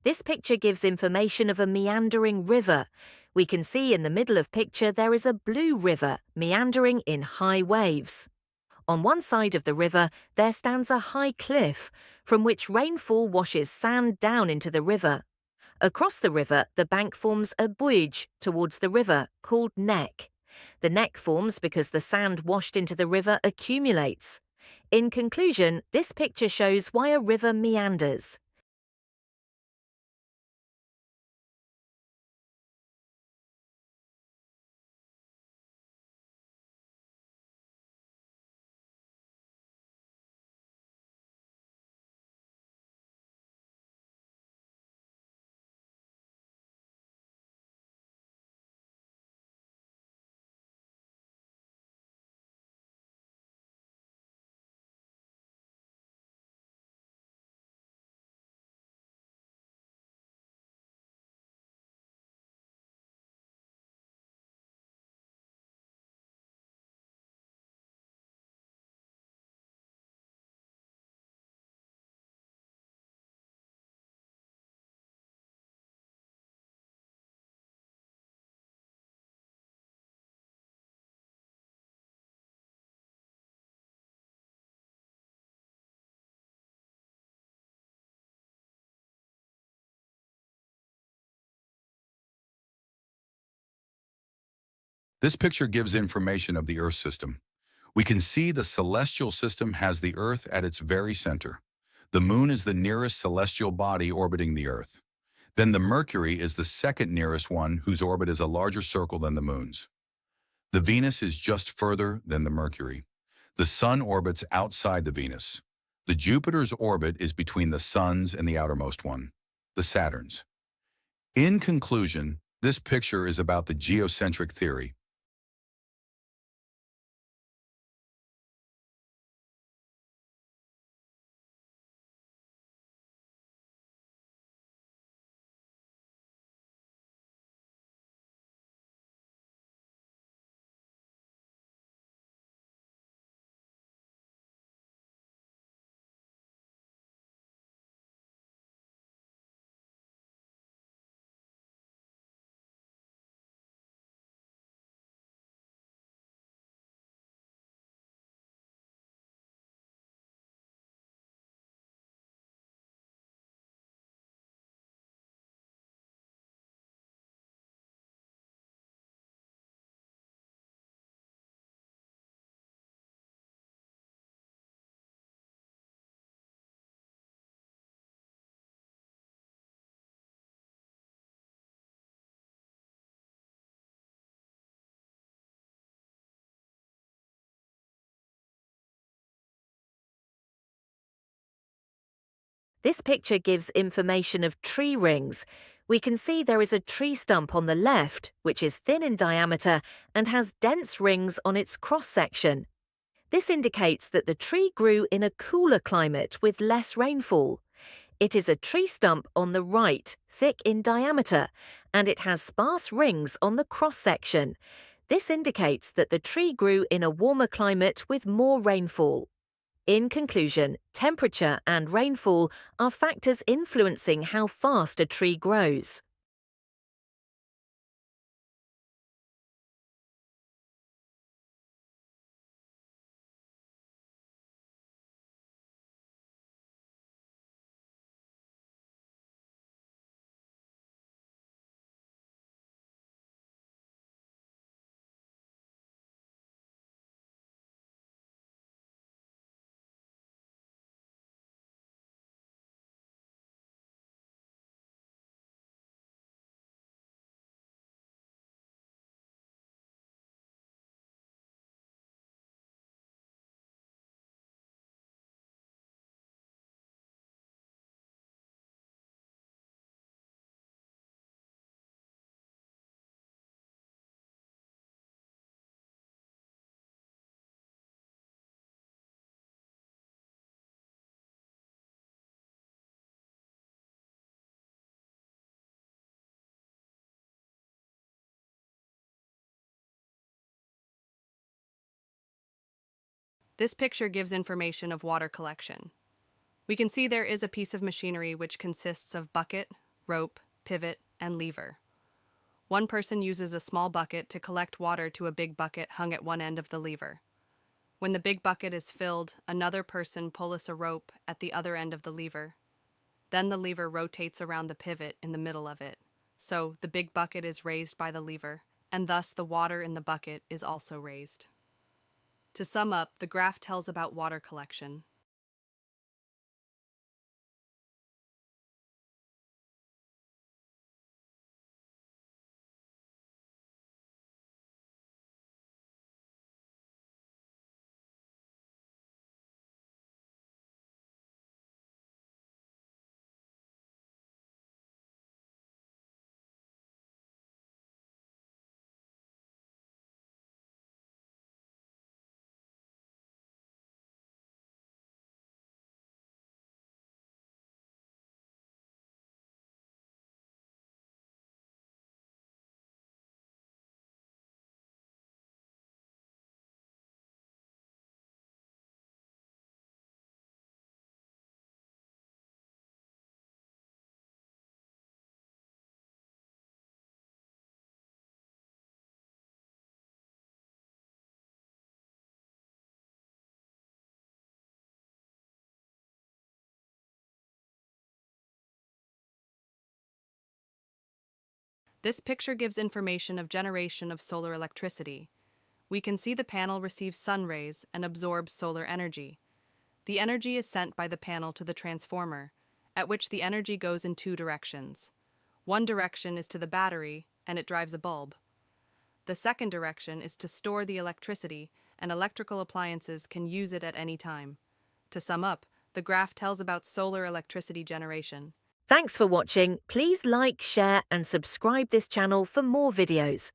This picture gives information of a meandering river. We can see in the middle of picture there is a blue river meandering in high waves. On one side of the river, there stands a high cliff, from which rainfall washes sand down into the river. Across the river, the bank forms a buoy towards the river, called neck. The neck forms because the sand washed into the river accumulates. In conclusion, this picture shows why a river meanders. This picture gives information of the Earth system. We can see the celestial system has the Earth at its very center. The Moon is the nearest celestial body orbiting the Earth. Then the Mercury is the second nearest one, whose orbit is a larger circle than the Moon's. The Venus is just further than the Mercury. The Sun orbits outside the Venus. The Jupiter's orbit is between the Sun's and the outermost one, the Saturn's. In conclusion, this picture is about the geocentric theory. This picture gives information of tree rings. We can see there is a tree stump on the left, which is thin in diameter and has dense rings on its cross-section. This indicates that the tree grew in a cooler climate with less rainfall. It is a tree stump on the right, thick in diameter, and it has sparse rings on the cross-section. This indicates that the tree grew in a warmer climate with more rainfall. In conclusion, temperature and rainfall are factors influencing how fast a tree grows. This picture gives information of water collection. We can see there is a piece of machinery which consists of bucket, rope, pivot, and lever. One person uses a small bucket to collect water to a big bucket hung at one end of the lever. When the big bucket is filled, another person pulls a rope at the other end of the lever. Then the lever rotates around the pivot in the middle of it. So the big bucket is raised by the lever, and thus the water in the bucket is also raised. To sum up, the graph tells about water collection. This picture gives information of generation of solar electricity. We can see the panel receives sun rays and absorbs solar energy. The energy is sent by the panel to the transformer, at which the energy goes in two directions. One direction is to the battery, and it drives a bulb. The second direction is to store the electricity, and electrical appliances can use it at any time. To sum up, the graph tells about solar electricity generation. Thanks for watching. Please like, share, and subscribe this channel for more videos.